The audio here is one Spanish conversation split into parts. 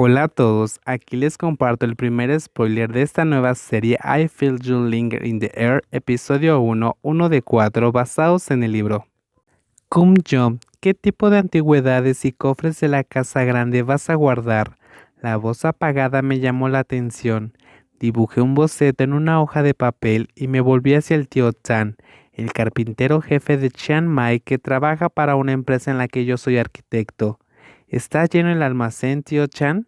Hola a todos, aquí les comparto el primer spoiler de esta nueva serie I Feel You Linger in the Air, episodio 1 de 4, basados en el libro. Jong, ¿qué tipo de antigüedades y cofres de la casa grande vas a guardar? La voz apagada me llamó la atención. Dibujé un boceto en una hoja de papel y me volví hacia el tío Chan, el carpintero jefe de Chiang Mai que trabaja para una empresa en la que yo soy arquitecto. ¿Está lleno el almacén, tío Chan?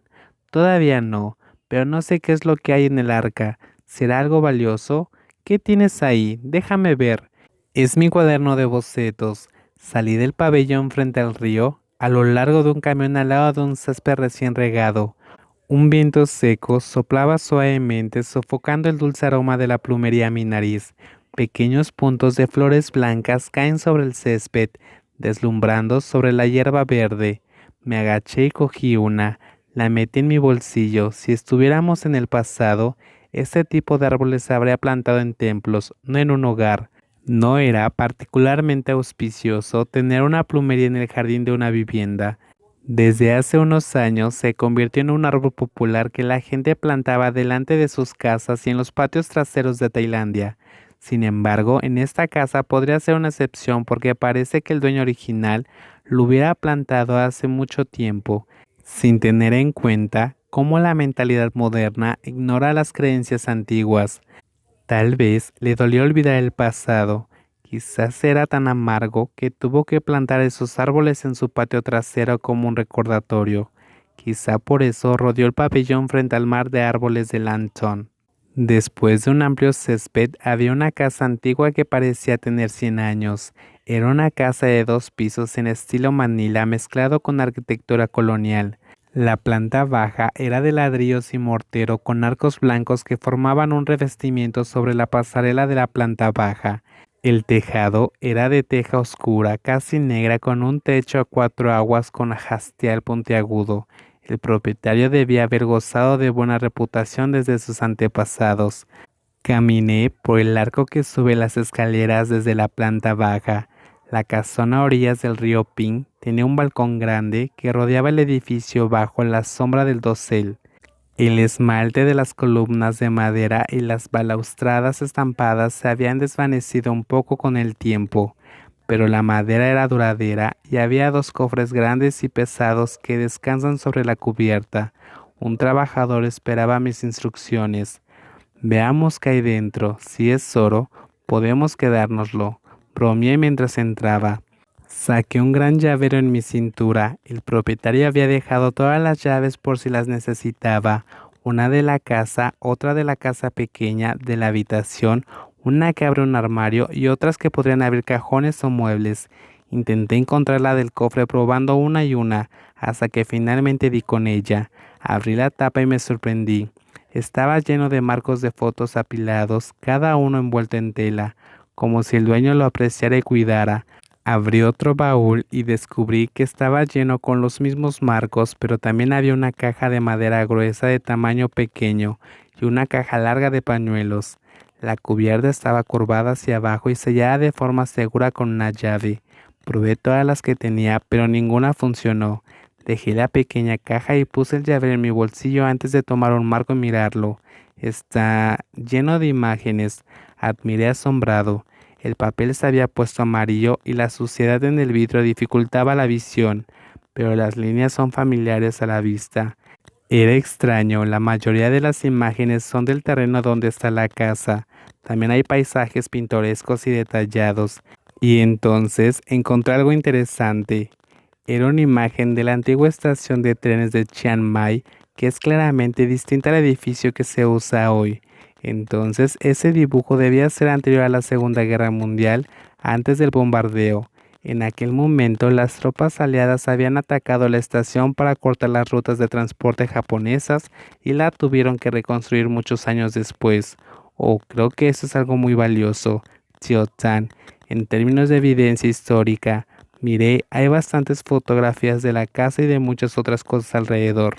Todavía no, pero no sé qué es lo que hay en el arca. ¿Será algo valioso? ¿Qué tienes ahí? Déjame ver. Es mi cuaderno de bocetos. Salí del pabellón frente al río, a lo largo de un camión al lado de un césped recién regado. Un viento seco soplaba suavemente, sofocando el dulce aroma de la plumería a mi nariz. Pequeños puntos de flores blancas caen sobre el césped, deslumbrando sobre la hierba verde. Me agaché y cogí una. La metí en mi bolsillo. Si estuviéramos en el pasado, este tipo de árboles se habría plantado en templos, no en un hogar. No era particularmente auspicioso tener una plumería en el jardín de una vivienda. Desde hace unos años se convirtió en un árbol popular que la gente plantaba delante de sus casas y en los patios traseros de Tailandia. Sin embargo, en esta casa podría ser una excepción porque parece que el dueño original lo hubiera plantado hace mucho tiempo, sin tener en cuenta cómo la mentalidad moderna ignora las creencias antiguas. Tal vez le dolió olvidar el pasado. Quizás era tan amargo que tuvo que plantar esos árboles en su patio trasero como un recordatorio. Quizá por eso rodeó el pabellón frente al mar de árboles de Lantern. Después de un amplio césped había una casa antigua que parecía tener 100 años. Era una casa de 2 pisos en estilo Manila mezclado con arquitectura colonial. La planta baja era de ladrillos y mortero con arcos blancos que formaban un revestimiento sobre la pasarela de la planta baja. El tejado era de teja oscura, casi negra, con un techo a 4 aguas con hastial puntiagudo. El propietario debía haber gozado de buena reputación desde sus antepasados. Caminé por el arco que sube las escaleras desde la planta baja. La casona a orillas del río Ping tenía un balcón grande que rodeaba el edificio bajo la sombra del dosel. El esmalte de las columnas de madera y las balaustradas estampadas se habían desvanecido un poco con el tiempo, pero la madera era duradera y había 2 cofres grandes y pesados que descansan sobre la cubierta. Un trabajador esperaba mis instrucciones. Veamos qué hay dentro. Si es oro, podemos quedárnoslo. Bromeé mientras entraba. Saqué un gran llavero en mi cintura. El propietario había dejado todas las llaves por si las necesitaba. Una de la casa, otra de la casa pequeña, de la habitación, una que abre un armario y otras que podrían abrir cajones o muebles. Intenté encontrar la del cofre probando una y una, hasta que finalmente di con ella. Abrí la tapa y me sorprendí. Estaba lleno de marcos de fotos apilados, cada uno envuelto en tela, como si el dueño lo apreciara y cuidara. Abrí otro baúl y descubrí que estaba lleno con los mismos marcos, pero también había una caja de madera gruesa de tamaño pequeño y una caja larga de pañuelos. La cubierta estaba curvada hacia abajo y sellada de forma segura con una llave. Probé todas las que tenía, pero ninguna funcionó. Dejé la pequeña caja y puse el llavero en mi bolsillo antes de tomar un marco y mirarlo. Está lleno de imágenes, admiré asombrado. El papel se había puesto amarillo y la suciedad en el vidrio dificultaba la visión, pero las líneas son familiares a la vista. Era extraño, la mayoría de las imágenes son del terreno donde está la casa. También hay paisajes pintorescos y detallados. Y entonces encontré algo interesante. Era una imagen de la antigua estación de trenes de Chiang Mai, que es claramente distinta al edificio que se usa hoy. Entonces, ese dibujo debía ser anterior a la Segunda Guerra Mundial, antes del bombardeo. En aquel momento, las tropas aliadas habían atacado la estación para cortar las rutas de transporte japonesas y la tuvieron que reconstruir muchos años después. Oh, creo que eso es algo muy valioso, Tio Tan, en términos de evidencia histórica. Miré, hay bastantes fotografías de la casa y de muchas otras cosas alrededor.